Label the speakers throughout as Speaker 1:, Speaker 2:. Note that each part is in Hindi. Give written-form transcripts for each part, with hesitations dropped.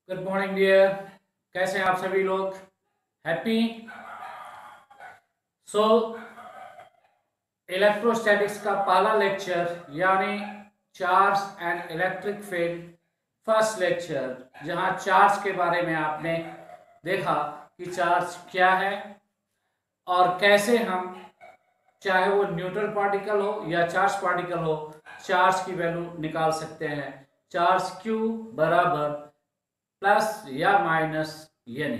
Speaker 1: Good morning dear. कैसे हैं आप सभी लोग? हैप्पी? सो इलेक्ट्रोस्टैटिक्स का पहला लेक्चर यानी charge and electric field first lecture, जहां चार्ज के बारे में आपने देखा कि चार्ज क्या है और कैसे हम, चाहे वो न्यूट्रल पार्टिकल हो या चार्ज पार्टिकल हो, चार्ज की वैल्यू निकाल सकते हैं। चार्ज Q बराबर प्लस या माइनस यानी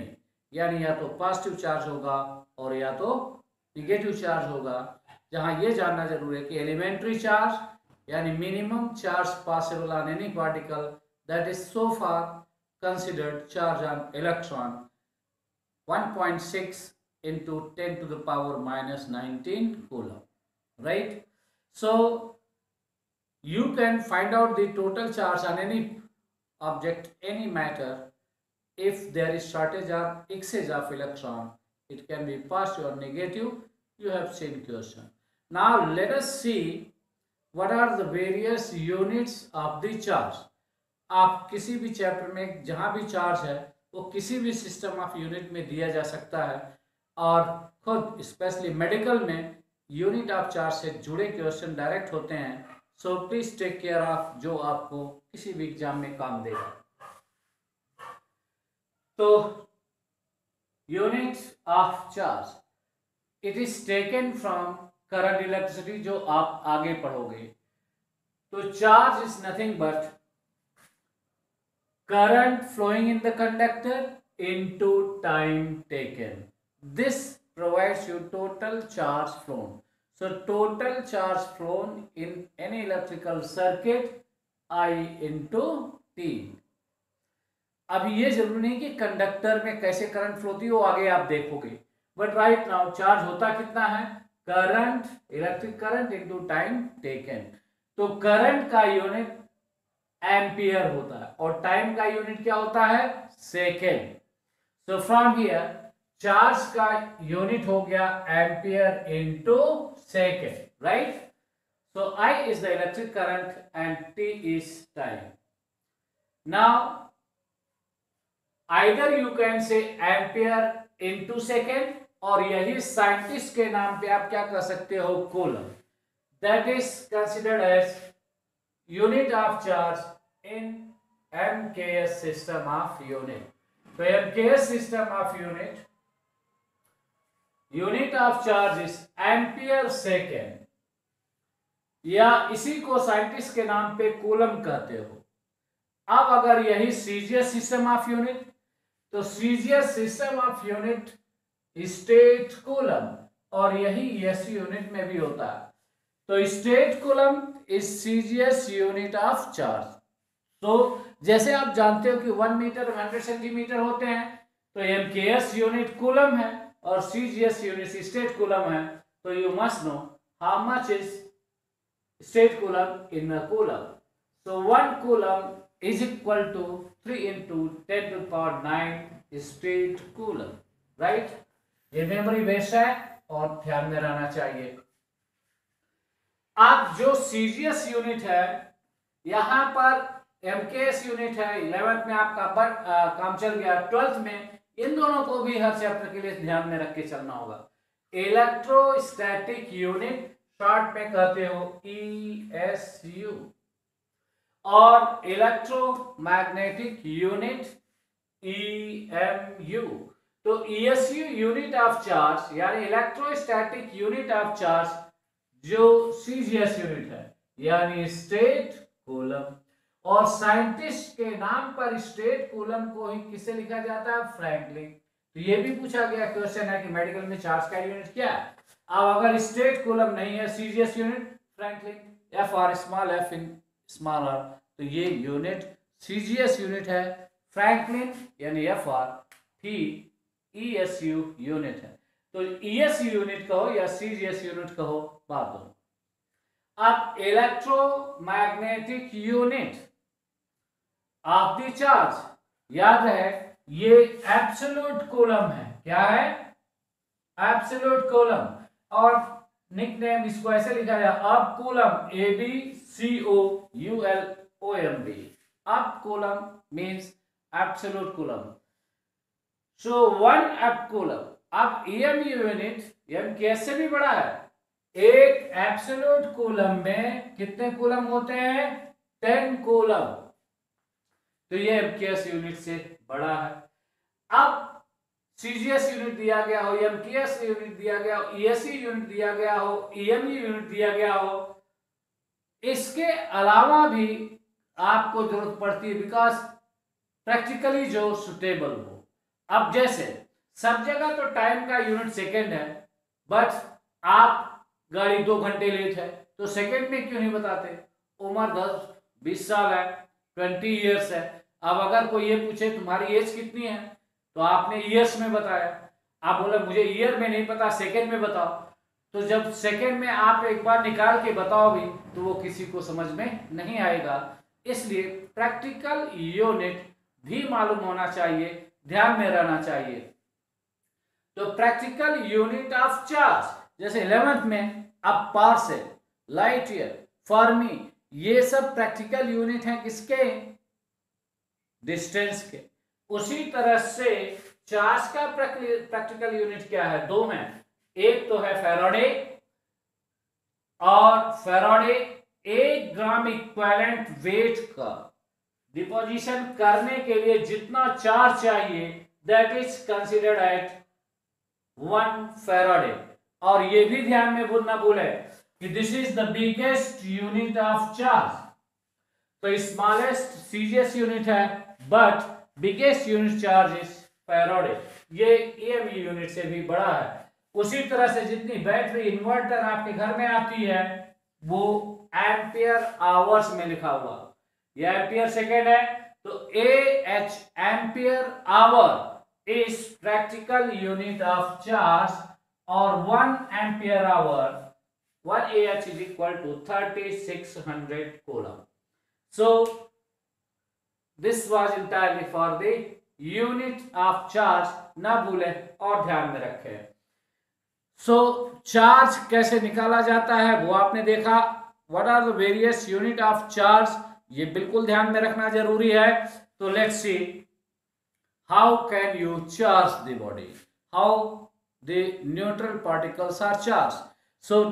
Speaker 1: यानी या तो पॉजिटिव चार्ज होगा और या तो निगेटिव चार्ज होगा। जहां ये जानना जरूरी है कि एलिमेंट्री चार्ज यानी minimum charge possible on any particle that is so far considered charge on electron 1.6 into 10 to the power minus 19 coulomb, right? So you can find out the total charge on any object, any matter. If there is shortage or excess of electron, it can be positive or negative. You have seen question. Now let us see what are the various units of the charge. आप किसी भी चैप्टर में जहां भी चार्ज है वो किसी भी सिस्टम ऑफ यूनिट में दिया जा सकता है, और खुद स्पेशली मेडिकल में यूनिट ऑफ चार्ज से जुड़े क्वेश्चन डायरेक्ट होते हैं। So please take care of जो आपको किसी भी एग्जाम में काम देगा। तो unit of charge it is taken from current electricity, जो आप आगे पढ़ोगे। तो charge is nothing but current flowing in the conductor into time taken. This provides you total charge flown. So total charge flown in any electrical circuit I into T. अब ये जरूरी नहीं कि कंडक्टर में कैसे करंट फ्लो होती है वो आगे आप देखोगे, बट राइट नाउ चार्ज होता कितना है? Current, electric current into time taken. तो करंट का यूनिट एम्पियर होता है और टाइम का यूनिट क्या होता है? Second. So from here charge का यूनिट हो गया ampere into second, right? So I is the electric current and T is time. Now either you can say ampere into second, और यही साइंटिस्ट के नाम पे आप क्या कर सकते हो? Coulomb. That is considered as unit of charge in MKS system of unit. तो MKS system of unit of charge is ampere second, या इसी को साइंटिस्ट के नाम पे कूलम कहते हो। अब अगर यही सीजीएस सिस्टम ऑफ यूनिट, तो CGS system of unit state coulomb, और यही एस यूनिट में भी होता है। तो state coulomb is CGS unit of charge. तो जैसे आप जानते हो कि 1 मीटर 100 सेंटीमीटर होते हैं, तो एमकेएस यूनिट कूलम है और सीजीएस यूनिट स्टेट कूलम है। तो you must know how much is statcoulomb in a coulomb. So 1 coulomb is equal to 3 into 10 to the power 9 state coulomb, right? ये मेमोरी बेस्ड है और ध्यान में रहना चाहिए। अब जो सीजीएस यूनिट है, यहां पर एमकेएस यूनिट है, 11th में आपका काम चल गया, 12th में इन दोनों को भी हर चैप्टर के लिए ध्यान में रख के चलना होगा। इलेक्ट्रोस्टैटिक यूनिट शॉर्ट में कहते हो ESU, और इलेक्ट्रोमैग्नेटिक यूनिट EMU। तो ESU यूनिट ऑफ चार्ज यानी इलेक्ट्रोस्टैटिक यूनिट ऑफ चार्ज जो सीजीएस यूनिट है यानी स्टेट कूलम, और साइंटिस्ट के नाम पर स्टेट कूलम को ही किसे लिखा जाता है? फ्रैंकलिन। तो ये भी पूछा गया क्वेश्चन है कि मेडिकल में चार्ज का यूनिट क्या है। अब अगर स्टेट कूलम नहीं है, CGS unit franklin, F R small F in small R, तो ये यूनिट सीजीएस यूनिट है फ्रैंकलिन यानी एफ आर, ही ESU यूनिट है। तो ESU यूनिट कहो या सीजीएस यूनिट कहो, बात दो। अब electromagnetic unit of the charge, याद है ये एब्सोल्यूट कूलम है। क्या है? एब्सोल्यूट कूलम, और निकनेम इसको ऐसे लिखा जाए अब कूलम, ABCOULOMB। अब coulomb means absolute coulomb. So 1 एब कूलम। अब एम यूनिट, एम कैसे भी बड़ा है, एक एब्सोल्यूट कूलम में कितने कूलम होते हैं, 10 कूलम। तो ये एमकेएस यूनिट से बड़ा है। अब सीजीएस यूनिट दिया गया हो, एमटीएस यूनिट दिया गया हो, ईएसई यूनिट दिया गया हो, ईएमई यूनिट दिया गया हो, इसके अलावा भी आपको जरूरत पड़ती है, बिकॉज प्रैक्टिकली जो सुटेबल हो। अब जैसे सब जगह तो टाइम का यूनिट सेकेंड है, बट आप गाड़ी 2 घंटे लेट है तो सेकेंड में क्यों नहीं बताते। उम्र 10-20 साल है, 20 ईयर्स है। अब अगर कोई ये पूछे तुम्हारी एज कितनी है, तो आपने ईयर्स में बताया, आप बोले मुझे ईयर में नहीं पता, सेकेंड में बताओ। तो जब सेकेंड में आप एक बार निकाल के बताओ भी तो वो किसी को समझ में नहीं आएगा। इसलिए प्रैक्टिकल यूनिट भी मालूम होना चाहिए, ध्यान में रहना चाहिए। तो प्रैक्टिकल यूनिट ऑफ चार्ज, जैसे 11th में अब पार्सेल, लाइट ईयर, फर्मी, ये सब प्रैक्टिकल यूनिट हैं किसके, डिस्टेंस के। उसी तरह से चार्ज का प्रैक्टिकल यूनिट क्या है, 2 हैं। एक तो है फैराडे, और फैराडे 1 ग्राम इक्विवेलेंट वेट का डिपोजिशन करने के लिए जितना चार्ज चाहिए, that is considered at 1 Faraday. और ये भी ध्यान में ना भूले कि this is the biggest unit of charge. तो स्मॉलेस्ट सीजीएस यूनिट है, but biggest unit charge is Faraday. ये ईएमई यूनिट से भी बड़ा है। उसी तरह से जितनी बैटरी इन्वर्टर आपके घर में आती है वो एम्पियर आवर्स में लिखा हुआ, ये एम्पियर सेकेंड है। तो AH ampere hour is practical unit of charge, और 1 ampere our 1 AH is equal to 3600 coulomb. So this was entirely for the unit of charge, ना भूले और ध्यान में रखें। सो चार्ज कैसे निकाला जाता है वो आपने देखा। What are the various unit of charge, ये बिल्कुल ध्यान में रखना जरूरी है। तो let's see how can you charge the body, how the neutral particles are charge. So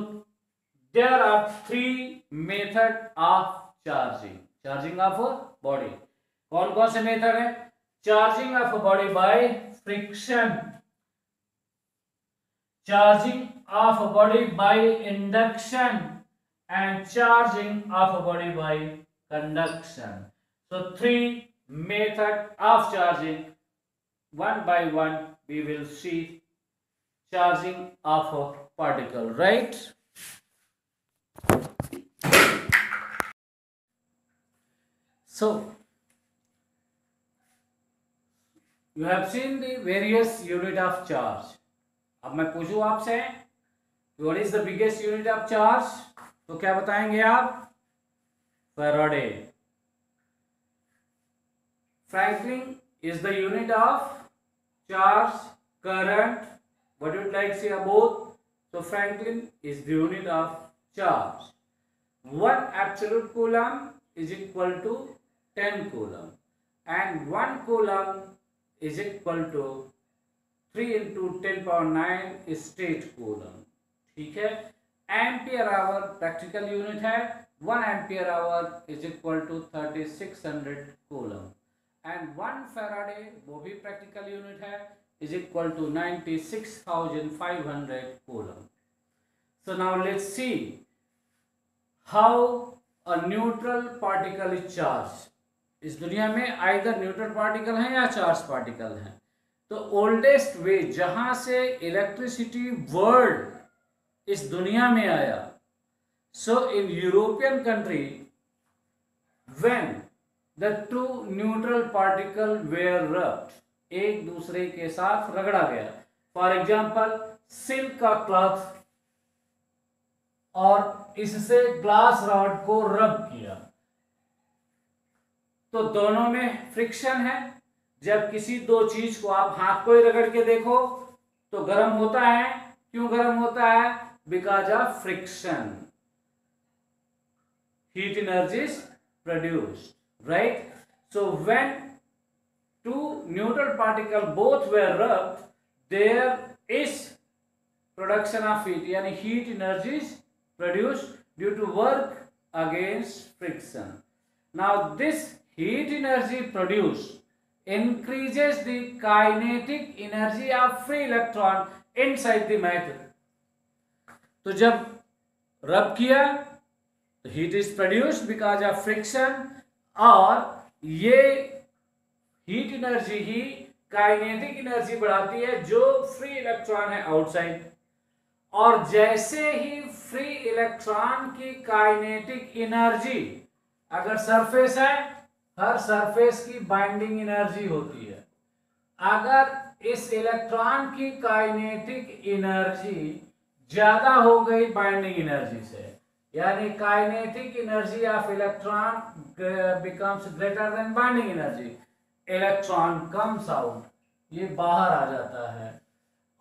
Speaker 1: there are 3 method of charging of body. कौन कौन से मेथड है, charging of body by friction, charging of a body by induction, and charging of a body by conduction. So 3 method of charging, one by one we will see charging of a particle, right? So you have seen the various unit of charge. अब मैं पूछूं आपसे what is the biggest unit of charge, तो क्या बताएंगे आप, Faraday. Franklin is the unit of charge, current, what you'd like say about, तो Franklin is the unit of charge. 1 absolute coulomb is equal to 10 coulomb, and 1 coulomb is equal to 3 into 10 power 9 state coulomb. ठीक है, एम्पियर आवर प्रैक्टिकल यूनिट है, 1 ampere hour is equal to 3600 coulomb, and 1 faraday वो भी प्रैक्टिकल यूनिट है, is equal to 96,500 coulomb. So now let's see how a neutral particle is charge. इस दुनिया में आइदर न्यूट्रल पार्टिकल हैं या चार्ज पार्टिकल हैं। तो ओल्डेस्ट वे जहां से इलेक्ट्रिसिटी वर्ल्ड इस दुनिया में आया, so in European country when the 2 neutral particle were rubbed, एक दूसरे के साथ रगड़ा गया। फॉर एग्जांपल सिल्क का क्लॉथ और इससे ग्लास रॉड को रब किया, तो दोनों में फ्रिक्शन है। जब किसी 2 चीज को आप हाथ को ही रगड़ के देखो तो गर्म होता है। क्यों गर्म होता है, because of friction, heat energy is produced, right. So when two neutral particles both were rubbed, there is production of heat, यानी heat energy is produced due to work against friction. Now this heat energy produced increases the kinetic energy of free electron inside the metal. तो जब रब किया तो heat is produced because of friction, और ये हीट एनर्जी ही काइनेटिक एनर्जी बढ़ाती है जो फ्री इलेक्ट्रॉन है आउटसाइड। और जैसे ही फ्री इलेक्ट्रॉन की काइनेटिक एनर्जी, अगर सरफेस है, हर सरफेस की बाइंडिंग एनर्जी होती है, अगर इस इलेक्ट्रॉन की काइनेटिक एनर्जी ज्यादा हो गई बाइंडिंग एनर्जी से, यानी kinetic energy of electron becomes greater than binding energy, electron comes out, ये बाहर आ जाता है।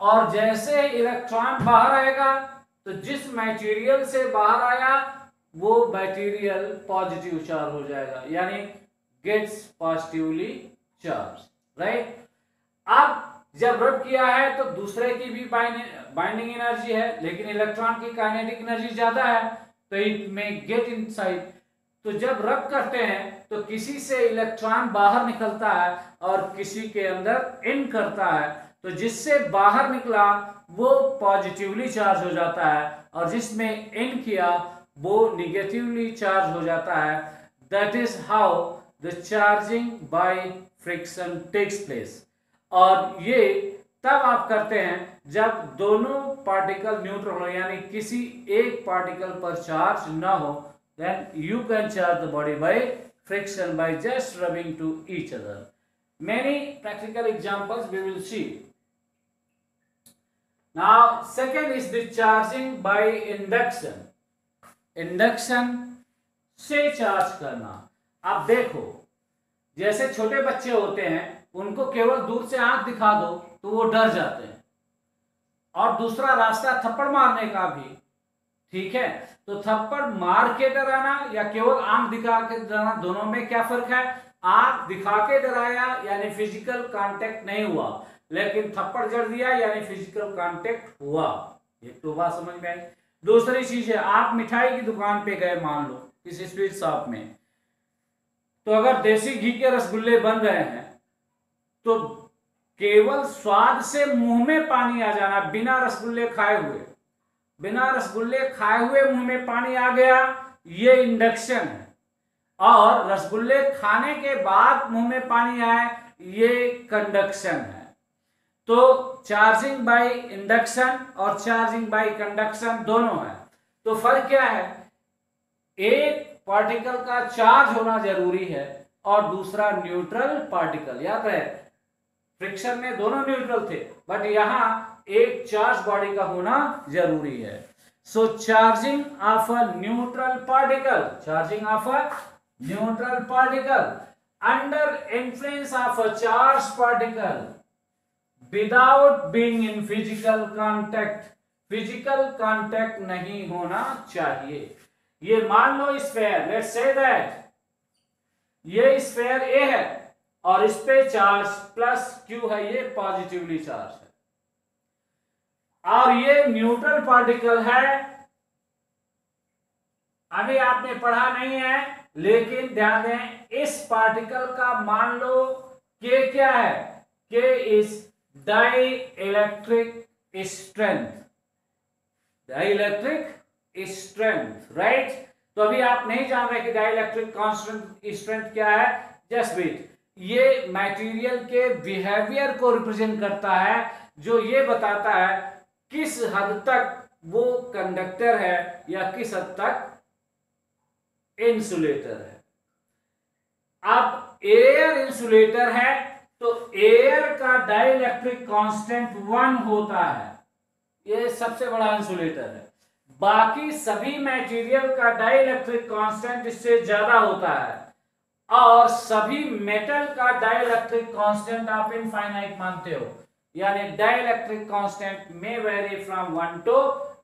Speaker 1: और जैसे इलेक्ट्रॉन बाहर आएगा तो जिस मटेरियल से बाहर आया वो मटेरियल पॉजिटिव चार्ज हो जाएगा, यानी गेट्स पॉजिटिवली चार्ज, राइट। अब जब रब किया है तो दूसरे की भी बाइंडिंग एनर्जी है, लेकिन इलेक्ट्रॉन की काइनेटिक एनर्जी ज्यादा है, तो इट में गेट इनसाइड। तो जब रब करते हैं तो किसी से इलेक्ट्रॉन बाहर निकलता है और किसी के अंदर इन करता है, तो जिससे बाहर निकला वो पॉजिटिवली चार्ज हो जाता है और जिसमें इन किया वो निगेटिवली चार्ज हो जाता है। That is how the charging by friction takes place. और ये तब आप करते हैं जब दोनों पार्टिकल न्यूट्रल हो, यानी किसी एक पार्टिकल पर चार्ज ना हो, then you can charge the body by friction by just rubbing to each other. Many practical examples we will see. Now second is the charging by induction. Induction से चार्ज करना। अब देखो, जैसे छोटे बच्चे होते हैं उनको केवल दूर से आंख दिखा दो तो वो डर जाते हैं, और दूसरा रास्ता थप्पड़ मारने का भी, ठीक है। तो थप्पड़ मार के डराना या केवल आंख दिखा के डराना, दोनों में क्या फर्क है? आंख दिखा के डराया यानी फिजिकल कांटेक्ट नहीं हुआ, लेकिन थप्पड़ जड़ दिया यानी फिजिकल कांटेक्ट हुआ। एक तो बात समझ में आई। दूसरी चीज है, आप मिठाई की दुकान पे गए, मान लो किसी स्वीट शॉप में, तो अगर देसी घी के रसगुल्ले बन रहे हैं तो केवल स्वाद से मुंह में पानी आ जाना, बिना रसगुल्ले खाए मुंह में पानी आ गया, ये इंडक्शन है। और रसगुल्ले खाने के बाद मुंह में पानी आए, ये कंडक्शन है। तो चार्जिंग बाय इंडक्शन और चार्जिंग बाय कंडक्शन दोनों है। तो फर्क क्या है? एक पार्टिकल का चार्ज होना जरूरी है और दूसरा न्यूट्रल पार्टिकल। याद रहे, फ्रिक्शन में दोनों न्यूट्रल थे, बट यहां एक चार्ज बॉडी का होना जरूरी है। So charging of a neutral particle under influence of a charge particle without being in physical contact नहीं होना चाहिए। ये मान लो स्फेयर, लेट्स से दैट ये स्फेयर ए है और इस पे चार्ज प्लस क्यू है, ये पॉजिटिवली चार्ज है, और ये न्यूट्रल पार्टिकल है। अभी आपने पढ़ा नहीं है, लेकिन ध्यान दें, इस पार्टिकल का मान लो के क्या है? के इज डाइइलेक्ट्रिक स्ट्रेंथ, राइट। तो अभी आप नहीं जान रहे कि डाइइलेक्ट्रिक कांस्टेंट स्ट्रेंथ क्या है, जस्ट वेट। ये मटेरियल के बिहेवियर को रिप्रेजेंट करता है, जो ये बताता है किस हद तक वो कंडक्टर है या किस हद तक इंसुलेटर है। अब एयर इंसुलेटर है तो एयर का डाइइलेक्ट्रिक कांस्टेंट 1 होता है, ये सबसे बड़ा इंसुलेटर है। बाकी सभी मटेरियल का डाइइलेक्ट्रिक कांस्टेंट इससे ज्यादा होता है, और सभी मेटल का डाइइलेक्ट्रिक कांस्टेंट आप इनफाइनाइट मानते हो, यानी डाइइलेक्ट्रिक कांस्टेंट में वेरी फ्रॉम 1 टू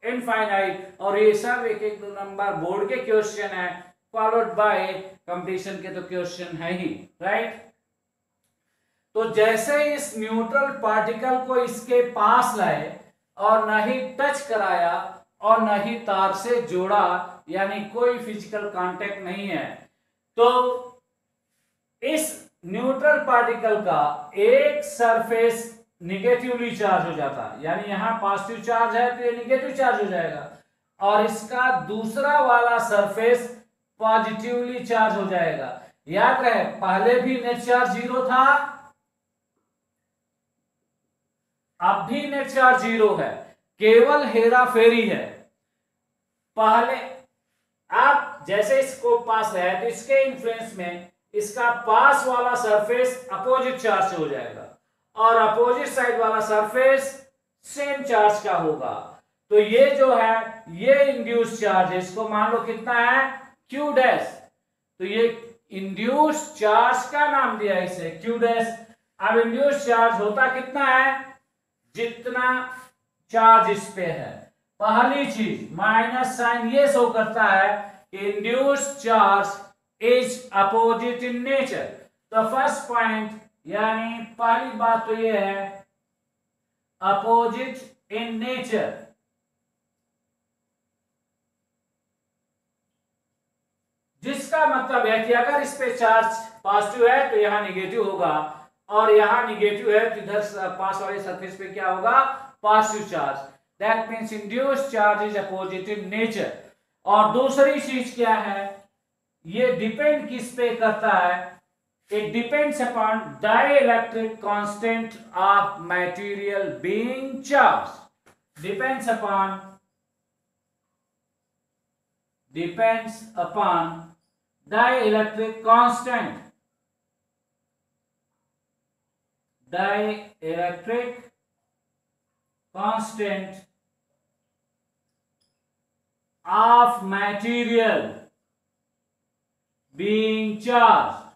Speaker 1: इनफाइनाइट। और ये सब एक एक नंबर बोर्ड के क्वेश्चन है, फॉलोड बाय कंपटीशन के तो क्वेश्चन है ही, राइट। तो जैसे इस न्यूट्रल पार्टिकल को इसके पास लाए और न ही टच कराया और न ही तार से जोड़ा, यानी कोई फिजिकल कांटेक्ट नहीं है, तो इस न्यूट्रल पार्टिकल का एक सरफेस निगेटिवली चार्ज हो जाता है, यानी यहां पॉजिटिव चार्ज है तो ये निगेटिव चार्ज हो जाएगा, और इसका दूसरा वाला सरफेस पॉजिटिवली चार्ज हो जाएगा। याद रहे पहले भी नेट चार्ज 0 था, अब भी नेट चार्ज 0 है, केवल हेरा फेरी है। पहले आप जैसे इसको पास है तो इसके इन्फ्लुएंस में इसका पास वाला सरफेस अपोजिट चार्ज से हो जाएगा और अपोजिट साइड वाला सरफेस सेम चार्ज का होगा। तो ये जो है ये इंड्यूस चार्ज है, इसको मान लो कितना है Q डैश, तो ये इंड्यूस चार्ज का नाम दिया है इसे Q डैश। अब इंड्यूस चार्ज होता कितना है, जितना चार्ज इस पे है। पहली चीज माइनस साइन ये शो करता है कि induce charge is opposite in nature. तो फर्स्ट पॉइंट यानी पहली बात तो ये है अपोजिट इन नेचर। जिसका मतलब है कि अगर इस पे चार्ज पॉजिटिव है तो यहां निगेटिव होगा, और यहां निगेटिव है तो इधर पास वाले सरफेस पे क्या होगा, positive charge. That means induced charge is opposite in nature. और दूसरी चीज क्या है, ये डिपेंड किस पे करता है, it depends upon dielectric constant of material being charge. Depends upon dielectric constant, dielectric constant of material being charge.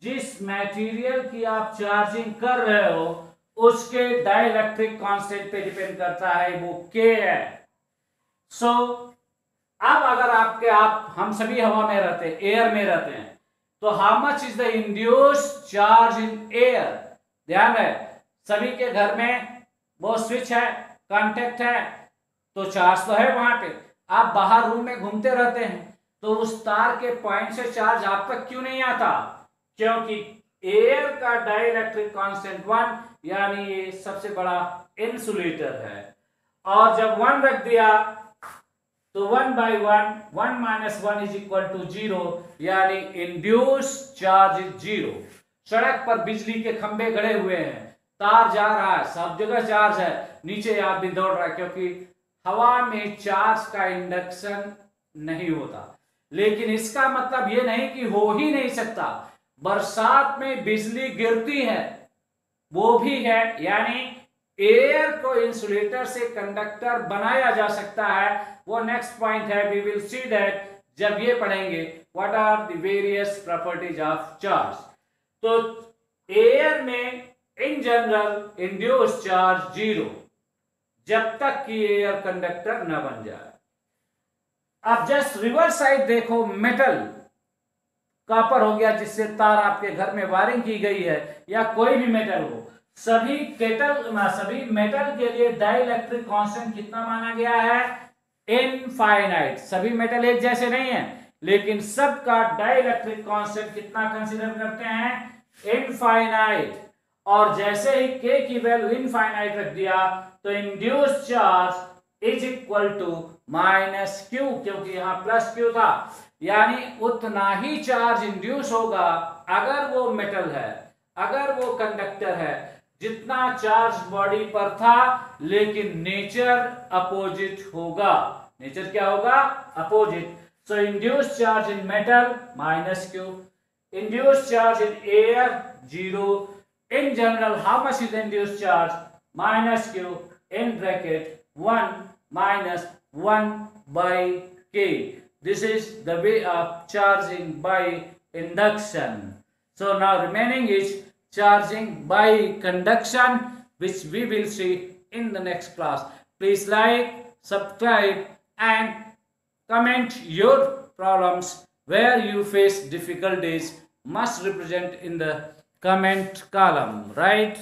Speaker 1: जिस मटेरियल की आप चार्जिंग कर रहे हो उसके डाइइलेक्ट्रिक कांस्टेंट पे डिपेंड करता है, वो K है। सो अब अगर हम सभी हवा में रहते हैं, एयर में रहते हैं, तो how much is the induced charge in air. ध्यान रहे सभी के घर में वो स्विच है, कांटेक्ट है, तो चार्ज तो है वहां पे। आप बाहर रूम में घूमते रहते हैं तो उस तार के पॉइंट से चार्ज आप तक क्यों नहीं आता, क्योंकि एयर का डाइइलेक्ट्रिक कांस्टेंट 1, यानी ये सबसे बड़ा इंसुलेटर है। और जब 1 रख दिया तो 1/1 माइनस 1 इज इक्वल टू 0, यानी इंड्यूस्ड चार्ज इज 0। सड़क पर बिजली के खंभे गड़े हुए हैं, तार जा रहा है, सब जगह चार्ज है, नीचे आदमी दौड़ रहा है, क्योंकि हवा में चार्ज का इंडक्शन नहीं होता। लेकिन इसका मतलब ये नहीं कि हो ही नहीं सकता। बरसात में बिजली गिरती है, वो भी है, यानी एयर को इंसुलेटर से कंडक्टर बनाया जा सकता है। वो नेक्स्ट पॉइंट है, वी विल सी दैट जब ये पढ़ेंगे what are the various properties of charge. तो एयर में इन जनरल इंड्यूस्ड चार्ज 0 जब तक कि एयर कंडक्टर न बन जाए। अब जस्ट रिवर्स साइड देखो, मेटल कॉपर हो गया जिससे तार आपके घर में वायरिंग की गई है, या कोई भी मेटल हो, सभी मेटल के लिए डाइइलेक्ट्रिक कांस्टेंट कितना माना गया है, इनफाइनाइट। सभी मेटल एक जैसे नहीं है, लेकिन सबका डाइइलेक्ट्रिक कांस्टेंट कितना कंसीडर करते हैं, इनफाइनाइट। और जैसे ही K की वैल्यू इनफाइनाइट रख दिया तो induced charge is equal to minus Q, क्योंकि यहां प्लस Q था, यानी उतना ही चार्ज इंड्यूस होगा अगर वो मेटल है, अगर वो कंडक्टर है, जितना चार्ज बॉडी पर था, लेकिन नेचर अपोजिट होगा। नेचर क्या होगा, opposite. So induced charge in metal minus Q, induced charge in air 0। In general, how much is the induced charge? Minus Q in bracket 1 minus 1 by K. This is the way of charging by induction. So now remaining is charging by conduction, which we will see in the next class. Please like, subscribe and comment your problems where you face difficulties must represent in the comment column, right?